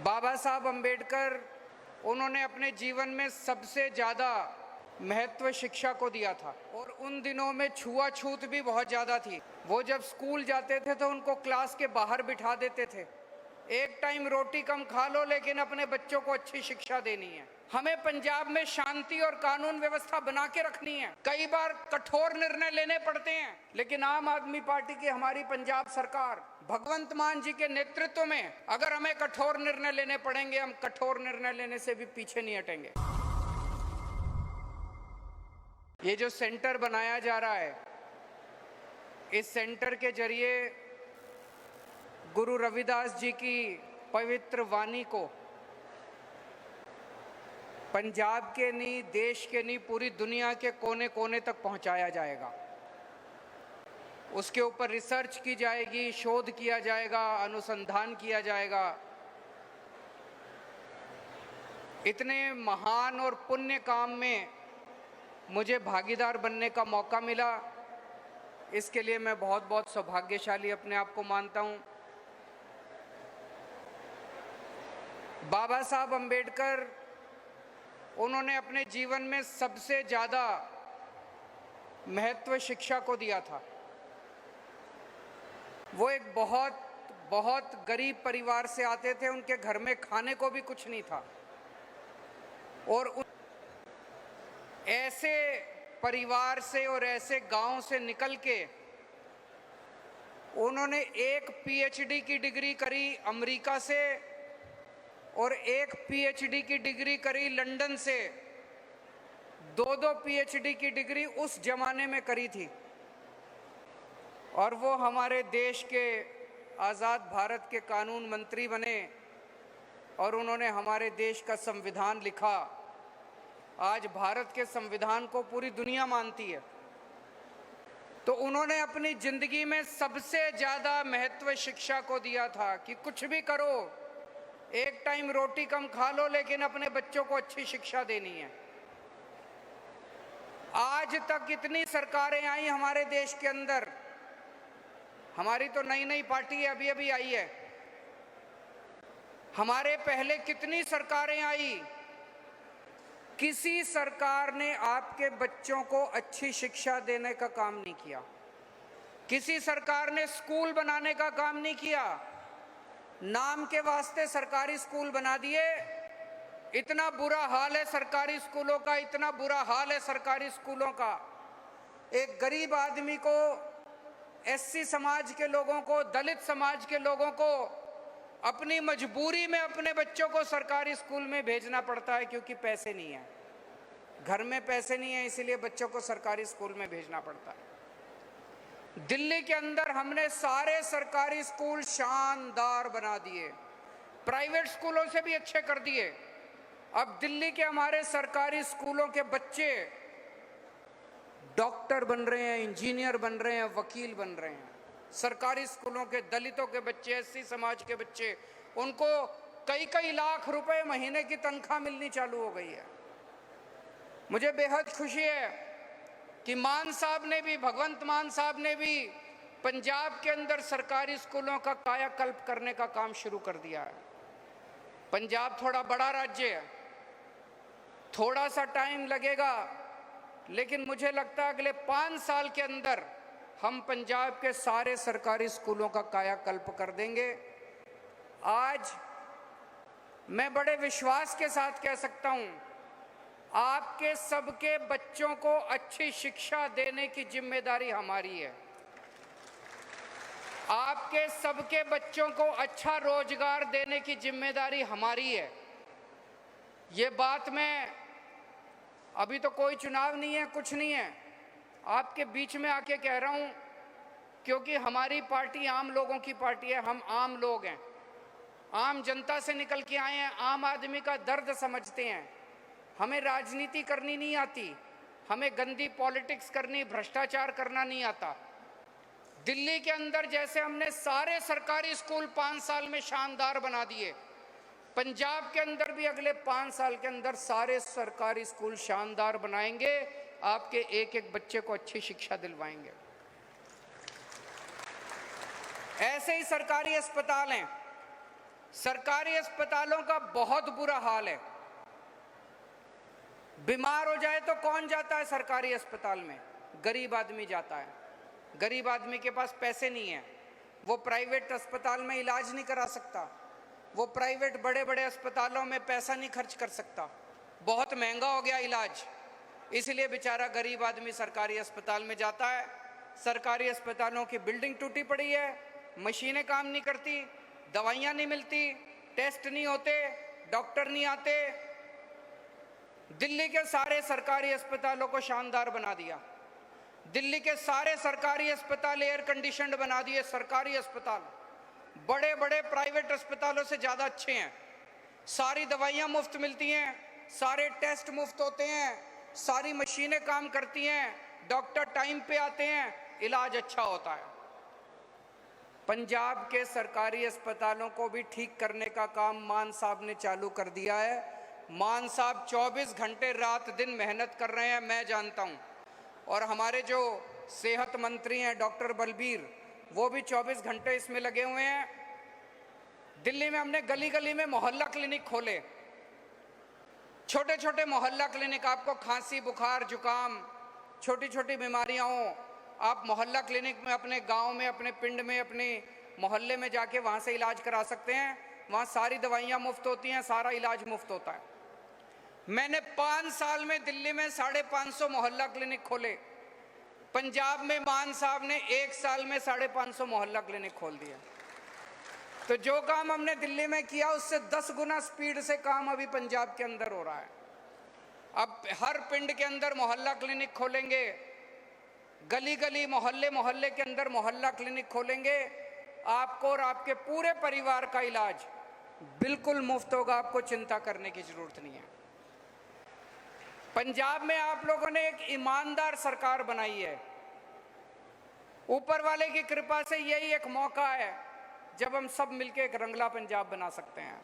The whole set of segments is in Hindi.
बाबा साहब अम्बेडकर, उन्होंने अपने जीवन में सबसे ज़्यादा महत्व शिक्षा को दिया था और उन दिनों में छुआछूत भी बहुत ज़्यादा थी। वो जब स्कूल जाते थे तो उनको क्लास के बाहर बिठा देते थे। एक टाइम रोटी कम खा लो लेकिन अपने बच्चों को अच्छी शिक्षा देनी है। हमें पंजाब में शांति और कानून व्यवस्था बना के रखनी है। कई बार कठोर निर्णय लेने पड़ते हैं, लेकिन आम आदमी पार्टी की हमारी पंजाब सरकार भगवंत मान जी के नेतृत्व में अगर हमें कठोर निर्णय लेने पड़ेंगे, हम कठोर निर्णय लेने से भी पीछे नहीं हटेंगे। ये जो सेंटर बनाया जा रहा है, इस सेंटर के जरिए गुरु रविदास जी की पवित्र वाणी को पंजाब के नहीं, देश के नहीं, पूरी दुनिया के कोने कोने तक पहुंचाया जाएगा। उसके ऊपर रिसर्च की जाएगी, शोध किया जाएगा, अनुसंधान किया जाएगा। इतने महान और पुण्य काम में मुझे भागीदार बनने का मौका मिला, इसके लिए मैं बहुत बहुत सौभाग्यशाली अपने आप को मानता हूं। बाबा साहब अम्बेडकर, उन्होंने अपने जीवन में सबसे ज़्यादा महत्व शिक्षा को दिया था। वो एक बहुत बहुत गरीब परिवार से आते थे, उनके घर में खाने को भी कुछ नहीं था और ऐसे परिवार से और ऐसे गांव से निकल के उन्होंने एक पीएचडी की डिग्री करी अमेरिका से और एक पीएचडी की डिग्री करी लंदन से। दो पीएचडी की डिग्री उस जमाने में करी थी और वो हमारे देश के आज़ाद भारत के कानून मंत्री बने और उन्होंने हमारे देश का संविधान लिखा। आज भारत के संविधान को पूरी दुनिया मानती है। तो उन्होंने अपनी जिंदगी में सबसे ज़्यादा महत्व शिक्षा को दिया था कि कुछ भी करो, एक टाइम रोटी कम खा लो लेकिन अपने बच्चों को अच्छी शिक्षा देनी है। आज तक कितनी सरकारें आई हमारे देश के अंदर, हमारी तो नई नई पार्टी अभी अभी आई है। हमारे पहले कितनी सरकारें आई, किसी सरकार ने आपके बच्चों को अच्छी शिक्षा देने का काम नहीं किया। किसी सरकार ने स्कूल बनाने का काम नहीं किया। नाम के वास्ते सरकारी स्कूल बना दिए। इतना बुरा हाल है सरकारी स्कूलों का, इतना बुरा हाल है सरकारी स्कूलों का। एक गरीब आदमी को, एससी समाज के लोगों को, दलित समाज के लोगों को अपनी मजबूरी में अपने बच्चों को सरकारी स्कूल में भेजना पड़ता है क्योंकि पैसे नहीं है, घर में पैसे नहीं है, इसलिए बच्चों को सरकारी स्कूल में भेजना पड़ता है। दिल्ली के अंदर हमने सारे सरकारी स्कूल शानदार बना दिए, प्राइवेट स्कूलों से भी अच्छे कर दिए। अब दिल्ली के हमारे सरकारी स्कूलों के बच्चे डॉक्टर बन रहे हैं, इंजीनियर बन रहे हैं, वकील बन रहे हैं। सरकारी स्कूलों के दलितों के बच्चे, एससी समाज के बच्चे, उनको कई कई लाख रुपए महीने की तनख्वाह मिलनी चालू हो गई है। मुझे बेहद खुशी है कि मान साहब ने भी, भगवंत मान साहब ने भी पंजाब के अंदर सरकारी स्कूलों का कायाकल्प करने का काम शुरू कर दिया है। पंजाब थोड़ा बड़ा राज्य है, थोड़ा सा टाइम लगेगा, लेकिन मुझे लगता है अगले 5 साल के अंदर हम पंजाब के सारे सरकारी स्कूलों का कायाकल्प कर देंगे। आज मैं बड़े विश्वास के साथ कह सकता हूं, आपके सबके बच्चों को अच्छी शिक्षा देने की जिम्मेदारी हमारी है। आपके सबके बच्चों को अच्छा रोजगार देने की जिम्मेदारी हमारी है। ये बात मैं, अभी तो कोई चुनाव नहीं है, कुछ नहीं है, आपके बीच में आके कह रहा हूं क्योंकि हमारी पार्टी आम लोगों की पार्टी है। हम आम लोग हैं, आम जनता से निकल के आए हैं, आम आदमी का दर्द समझते हैं। हमें राजनीति करनी नहीं आती, हमें गंदी पॉलिटिक्स करनी, भ्रष्टाचार करना नहीं आता। दिल्ली के अंदर जैसे हमने सारे सरकारी स्कूल 5 साल में शानदार बना दिए, पंजाब के अंदर भी अगले 5 साल के अंदर सारे सरकारी स्कूल शानदार बनाएंगे, आपके एक एक बच्चे को अच्छी शिक्षा दिलवाएंगे। ऐसे ही सरकारी अस्पताल हैं, सरकारी अस्पतालों का बहुत बुरा हाल है। बीमार हो जाए तो कौन जाता है सरकारी अस्पताल में? गरीब आदमी जाता है। गरीब आदमी के पास पैसे नहीं है, वो प्राइवेट अस्पताल में इलाज नहीं करा सकता, वो प्राइवेट बड़े बड़े अस्पतालों में पैसा नहीं खर्च कर सकता, बहुत महंगा हो गया इलाज। इसलिए बेचारा गरीब आदमी सरकारी अस्पताल में जाता है। सरकारी अस्पतालों की बिल्डिंग टूटी पड़ी है, मशीनें काम नहीं करती, दवाइयाँ नहीं मिलती, टेस्ट नहीं होते, डॉक्टर नहीं आते। दिल्ली के सारे सरकारी अस्पतालों को शानदार बना दिया। दिल्ली के सारे सरकारी अस्पताल एयर कंडीशनड बना दिए। सरकारी अस्पताल बड़े बड़े प्राइवेट अस्पतालों से ज़्यादा अच्छे हैं। सारी दवाइयाँ मुफ्त मिलती हैं, सारे टेस्ट मुफ्त होते हैं, सारी मशीनें काम करती हैं, डॉक्टर टाइम पे आते हैं, इलाज अच्छा होता है। पंजाब के सरकारी अस्पतालों को भी ठीक करने का काम मान साहब ने चालू कर दिया है। मान साहब 24 घंटे रात दिन मेहनत कर रहे हैं, मैं जानता हूं। और हमारे जो सेहत मंत्री हैं डॉक्टर बलबीर, वो भी 24 घंटे इसमें लगे हुए हैं। दिल्ली में हमने गली गली में मोहल्ला क्लिनिक खोले, छोटे छोटे मोहल्ला क्लिनिक। आपको खांसी, बुखार, जुकाम, छोटी छोटी बीमारियां हो, आप मोहल्ला क्लिनिक में अपने गांव में, अपने पिंड में, अपने मोहल्ले में जाके वहां से इलाज करा सकते हैं। वहां सारी दवाइयां मुफ्त होती हैं, सारा इलाज मुफ्त होता है। मैंने 5 साल में दिल्ली में 550 मोहल्ला क्लिनिक खोले। पंजाब में मान साहब ने 1 साल में 550 मोहल्ला क्लिनिक खोल दिया। तो जो काम हमने दिल्ली में किया उससे 10 गुना स्पीड से काम अभी पंजाब के अंदर हो रहा है। अब हर पिंड के अंदर मोहल्ला क्लिनिक खोलेंगे, गली गली, मोहल्ले मोहल्ले के अंदर मोहल्ला क्लिनिक खोलेंगे। आपको और आपके पूरे परिवार का इलाज बिल्कुल मुफ्त होगा, आपको चिंता करने की जरूरत नहीं है। पंजाब में आप लोगों ने एक ईमानदार सरकार बनाई है। ऊपर वाले की कृपा से यही एक मौका है जब हम सब मिलकर एक रंगला पंजाब बना सकते हैं।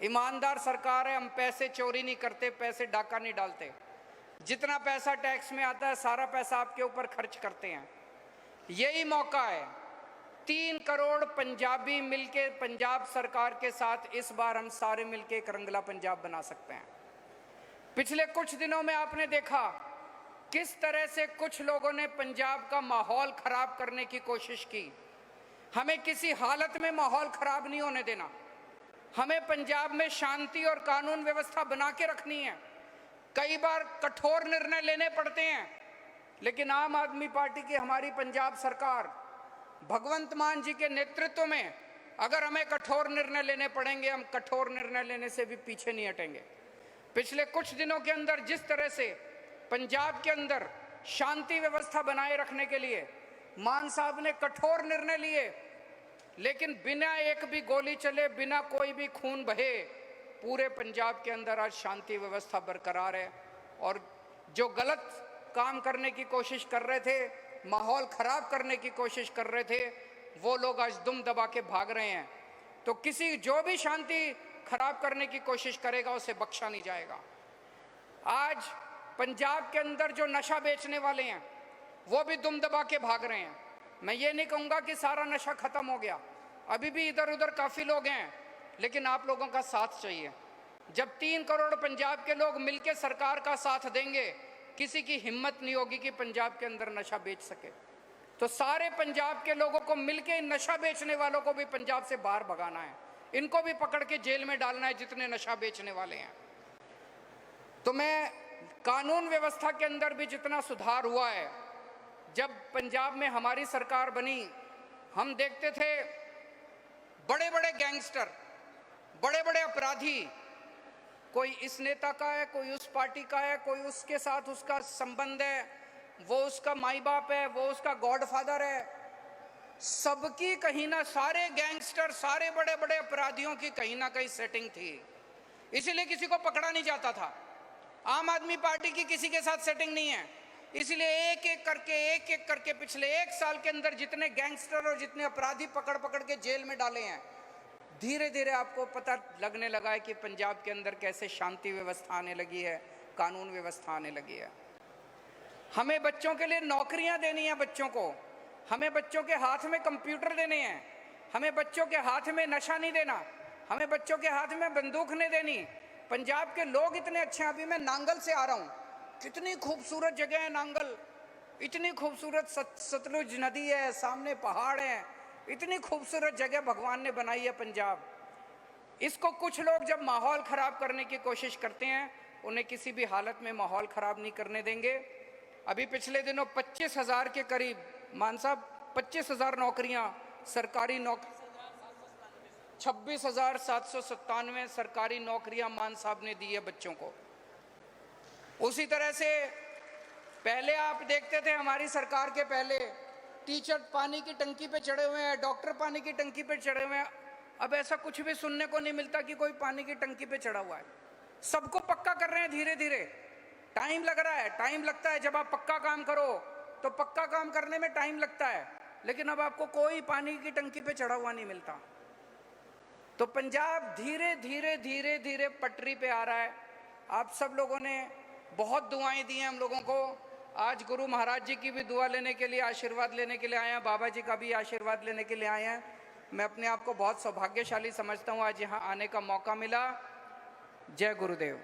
ईमानदार सरकार है, हम पैसे चोरी नहीं करते, पैसे डाका नहीं डालते। जितना पैसा टैक्स में आता है सारा पैसा आपके ऊपर खर्च करते हैं। यही मौका है। 3 करोड़ पंजाबी मिलके पंजाब सरकार के साथ इस बार हम सारे मिलके एक रंगला पंजाब बना सकते हैं। पिछले कुछ दिनों में आपने देखा किस तरह से कुछ लोगों ने पंजाब का माहौल खराब करने की कोशिश की। हमें किसी हालत में माहौल खराब नहीं होने देना। हमें पंजाब में शांति और कानून व्यवस्था बना के रखनी है। कई बार कठोर निर्णय लेने पड़ते हैं, लेकिन आम आदमी पार्टी की हमारी पंजाब सरकार भगवंत मान जी के नेतृत्व में अगर हमें कठोर निर्णय लेने पड़ेंगे, हम कठोर निर्णय लेने से भी पीछे नहीं हटेंगे। पिछले कुछ दिनों के अंदर जिस तरह से पंजाब के अंदर शांति व्यवस्था बनाए रखने के लिए मान साहब ने कठोर निर्णय लिए, लेकिन बिना एक भी गोली चले, बिना कोई भी खून बहे, पूरे पंजाब के अंदर आज शांति व्यवस्था बरकरार है। और जो गलत काम करने की कोशिश कर रहे थे, माहौल खराब करने की कोशिश कर रहे थे, वो लोग आज दुम दबा के भाग रहे हैं। तो किसी जो भी शांति खराब करने की कोशिश करेगा उसे बख्शा नहीं जाएगा। आज पंजाब के अंदर जो नशा बेचने वाले हैं वो भी दुम दबा के भाग रहे हैं। मैं ये नहीं कहूँगा कि सारा नशा खत्म हो गया, अभी भी इधर उधर काफ़ी लोग हैं, लेकिन आप लोगों का साथ चाहिए। जब 3 करोड़ पंजाब के लोग मिलकर सरकार का साथ देंगे, किसी की हिम्मत नहीं होगी कि पंजाब के अंदर नशा बेच सके। तो सारे पंजाब के लोगों को मिलकर नशा बेचने वालों को भी पंजाब से बाहर भगाना है, इनको भी पकड़ के जेल में डालना है जितने नशा बेचने वाले हैं। तो मैं कानून व्यवस्था के अंदर भी जितना सुधार हुआ है, जब पंजाब में हमारी सरकार बनी, हम देखते थे बड़े बड़े गैंगस्टर, बड़े बड़े अपराधी, कोई इस नेता का है, कोई उस पार्टी का है, कोई उसके साथ उसका संबंध है, वो उसका माई बाप है, वो उसका गॉडफादर है, सबकी कहीं ना, सारे गैंगस्टर, सारे बड़े बड़े अपराधियों की कहीं ना कहीं सेटिंग थी, इसीलिए किसी को पकड़ा नहीं जाता था। आम आदमी पार्टी की किसी के साथ सेटिंग नहीं है, इसलिए एक एक करके पिछले 1 साल के अंदर जितने गैंगस्टर और जितने अपराधी पकड़ पकड़ के जेल में डाले हैं, धीरे धीरे आपको पता लगने लगा है कि पंजाब के अंदर कैसे शांति व्यवस्था आने लगी है, कानून व्यवस्था आने लगी है। हमें बच्चों के लिए नौकरियां देनी है, बच्चों को, हमें बच्चों के हाथ में कंप्यूटर देने हैं, हमें बच्चों के हाथ में नशा नहीं देना, हमें बच्चों के हाथ में बंदूक नहीं देनी। पंजाब के लोग इतने अच्छे हैं। अभी मैं नांगल से आ रहा हूँ, कितनी खूबसूरत जगह है नांगल, इतनी खूबसूरत सतलुज नदी है, सामने पहाड़ हैं, इतनी खूबसूरत जगह भगवान ने बनाई है पंजाब। इसको कुछ लोग जब माहौल खराब करने की कोशिश करते हैं, उन्हें किसी भी हालत में माहौल खराब नहीं करने देंगे। अभी पिछले दिनों 25,000 के करीब, मान साहब 25,000 नौकरियां, सरकारी 26,797 सरकारी नौकरियां मान साहब ने दी है बच्चों को। उसी तरह से पहले आप देखते थे, हमारी सरकार के पहले टीचर पानी की टंकी पे चढ़े हुए हैं, डॉक्टर पानी की टंकी पे चढ़े हुए हैं। अब ऐसा कुछ भी सुनने को नहीं मिलता कि कोई पानी की टंकी पे चढ़ा हुआ है। सबको पक्का कर रहे हैं धीरे धीरे। टाइम लग रहा है, टाइम लगता है। जब आप पक्का काम करो तो पक्का काम करने में टाइम लगता है, लेकिन अब आपको कोई पानी की टंकी पे चढ़ा हुआ नहीं मिलता। तो पंजाब धीरे धीरे धीरे धीरे पटरी पे आ रहा है। आप सब लोगों ने बहुत दुआएं दी हैं हम लोगों को। आज गुरु महाराज जी की भी दुआ लेने के लिए, आशीर्वाद लेने के लिए आए हैं, बाबा जी का भी आशीर्वाद लेने के लिए आए हैं। मैं अपने आप को बहुत सौभाग्यशाली समझता हूँ, आज यहाँ आने का मौका मिला। जय गुरुदेव।